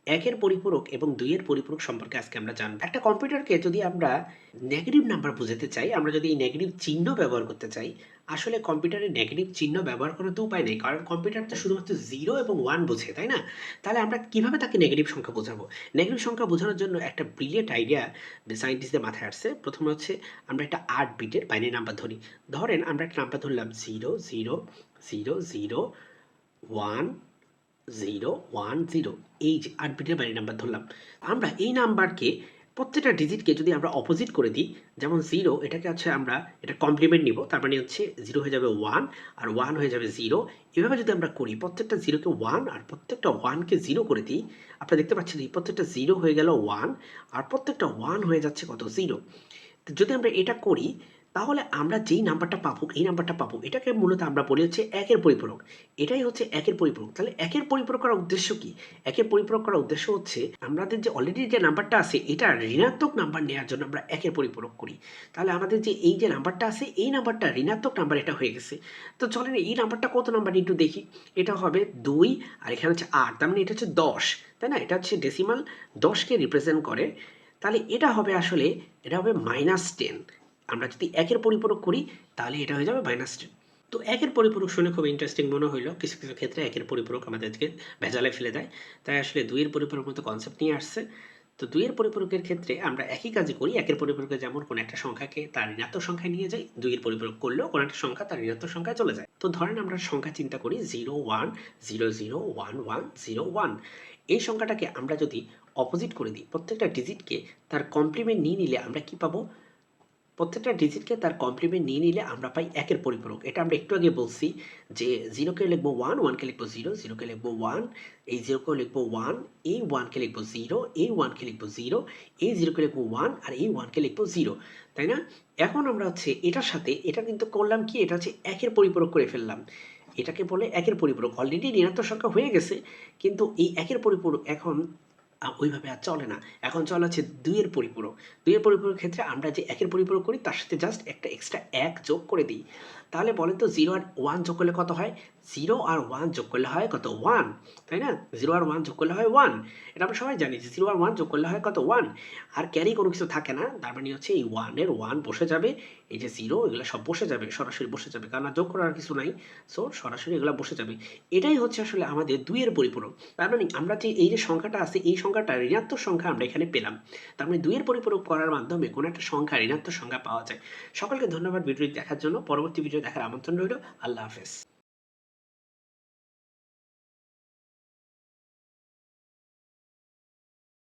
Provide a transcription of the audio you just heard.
একের পরিপূরক এবং দুইয়ের পরিপূরক সম্পর্কে আজকে আমরা জানব। একটা কম্পিউটারকে যদি আমরা নেগেটিভ নাম্বার বোঝাতে চাই, আমরা যদি এই নেগেটিভ চিহ্ন ব্যবহার করতে চাই, আসলে কম্পিউটারে নেগেটিভ চিহ্ন ব্যবহার করার তো উপায় নেই, কারণ কম্পিউটার তো শুধুমাত্র 0 এবং 1 বোঝে, তাই না? তাহলে আমরা কিভাবে তাকে নেগেটিভ সংখ্যা বোঝাবো? নেগেটিভ সংখ্যা বোঝানোর জন্য একটা ব্রিলিয়েন্ট আইডিয়া সায়েন্টিস্টদের মাথায় আসছে। প্রথমে হচ্ছে আমরা একটা 8 বিটের বাইনারি নাম্বার ধরি। ধরেন আমরা একটা নাম্বার ধরলাম 0 0 0 0 1 0 1 0। এই যে 8 বিটের বাইনারি নাম্বার ধরলাম। আমরা এই নাম্বারকে প্রত্যেকটা ডিজিটকে যদি আমরা অপোজিট করে দিই, যেমন 0 এটাকে হচ্ছে আমরা এটা কমপ্লিমেন্ট নিব, তার মানে হচ্ছে 0 হয়ে যাবে 1 আর 1 হয়ে যাবে 0। এভাবে যদি আমরা করি, প্রত্যেকটা 0 কে 1 আর প্রত্যেকটা 1 কে 0 করে দিই, আপনারা দেখতে পাচ্ছেন এই প্রত্যেকটা 0 হয়ে গেল 1 আর প্রত্যেকটা 1 হয়ে যাচ্ছে কত 0। যদি আমরা এটা করি, তাহলে আমরা যেই নাম্বারটা পাবো, এই নাম্বারটা পাবো, এটাকে মূলত আমরা বলি হচ্ছে একের পরিপূরক। এটাই হচ্ছে একের পরিপূরক। তাহলে একের পরিপূরক করার উদ্দেশ্য কি? একের পরিপূরক করার উদ্দেশ্য হচ্ছে আমাদের যে অলরেডি যে নাম্বারটা আছে, এটা ঋণাত্মক নাম্বার নেওয়ার জন্য আমরা একের পরিপূরক করি। তাহলে আমাদের যে এই যে নাম্বারটা আছে, এই নাম্বারটা ঋণাত্মক নাম্বার এটা হয়ে গেছে। তো চলেন এই নাম্বারটা কত নাম্বার একটু দেখি। এটা হবে 2 আর এখানে হচ্ছে 8, তার মানে এটা হচ্ছে 10, তাই না? এটা হচ্ছে ডেসিমাল 10কে রিপ্রেজেন্ট করে। তাহলে এটা হবে আসলে, এটা হবে -10। আমরা যদি একের পরিপূরক করি, তাহলে এটা হয়ে যাবে -10। তো একের পরিপূরক শুনে খুব ইন্টারেস্টিং মনে হইলো। কিছু কিছু ক্ষেত্রে একের পরিপূরক আমাদেরকে ভেজালে ফেলে দেয়, তাই আসলে দুইয়ের পরিপূরক মতো কনসেপ্ট নিয়ে আসছে। তো দুইয়ের পরিপূরকের ক্ষেত্রে আমরা একই কাজই করি। একের পরিপূরকে যেমন কোনো একটা সংখ্যাকে তার ঋণাত্মক সংখ্যায় নিয়ে যাই, দুইয়ের পরিপূরক করলেও কোনো একটা সংখ্যা তার ঋণাত্মক সংখ্যায় চলে যায়। তো ধরেন আমরা সংখ্যা চিন্তা করি 0 1 0 0 1 1 0 1। এই সংখ্যাটাকে আমরা যদি অপোজিট করে দিই, প্রত্যেকটা ডিজিটকে তার কমপ্লিমেন্ট নিয়ে নিলে আমরা কি পাবো? প্রত্যেকটা ডিজিটকে তার কমপ্লিমেন্ট নিয়ে নিলে আমরা পাই একের পরিপূরক। এটা আমরা একটু আগে বলছি যে 0 কে লিখবো 1, 1 কে লিখবো 0, 0 কে লিখবো 1, এই 0 কে লিখবো 1, এই 1 কে লিখবো 0, এই 1 কে লিখবো 0, এই 0 কে লিখবো 1 আর এই 1 কে লিখবো 0, তাই না? এখন আমরা হচ্ছে এটার সাথে এটা কিন্তু করলাম কি, এটা হচ্ছে একের পরিপূরক করে ফেললাম। এটাকে বলে একের পরিপূরক। অলরেডি ঋণাত্মক সংখ্যা হয়ে গেছে, কিন্তু এই একের পরিপূরক এখন ওইভাবে আর চলে না। এখন চলে হচ্ছে 2 এর পরিপূরক। 2 এর পরিপূরকের ক্ষেত্রে আমরা যে একের পরিপূরক করি, তার সাথে জাস্ট একটা এক্সট্রা 1 যোগ করে দিই। তাহলে বলেন তো 0 আর 1 যোগ করলে কত হয়? 0 আর 1 যোগ করলে হয় কত? 1, তাই না? 0 আর 1 যোগ করলে হয় 1। এটা আমরা সবাই জানি যে 0 আর 1 যোগ করলে হয় কত? 1। আর ক্যারি কোনো কিছু থাকে না। তার মানে হচ্ছে এই 1 এর 1 বসে যাবে। এই যে 0 এগুলো সব বসে যাবে, সরাসরি বসে যাবে। কারণ আর যোগ করার কিছু নাই। সো সরাসরি এগুলা বসে যাবে। এটাই হচ্ছে আসলে আমাদের 2 এর পরিপূরক। তার মানে আমরা যে এই যে সংখ্যাটা আছে, এই সংখ্যাটা ঋণাত্মক সংখ্যা আমরা এখানে পেলাম। তার মানে 2 এর পরিপূরক করার মাধ্যমে কোনো একটা সংখ্যা ঋণাত্মক সংখ্যা পাওয়া যায়। সকলকে ধন্যবাদ ভিডিওটি দেখার জন্য। পরবর্তী ভিডিও দেখার আমন্ত্রণ রইল। আল্লাহ হাফেজ।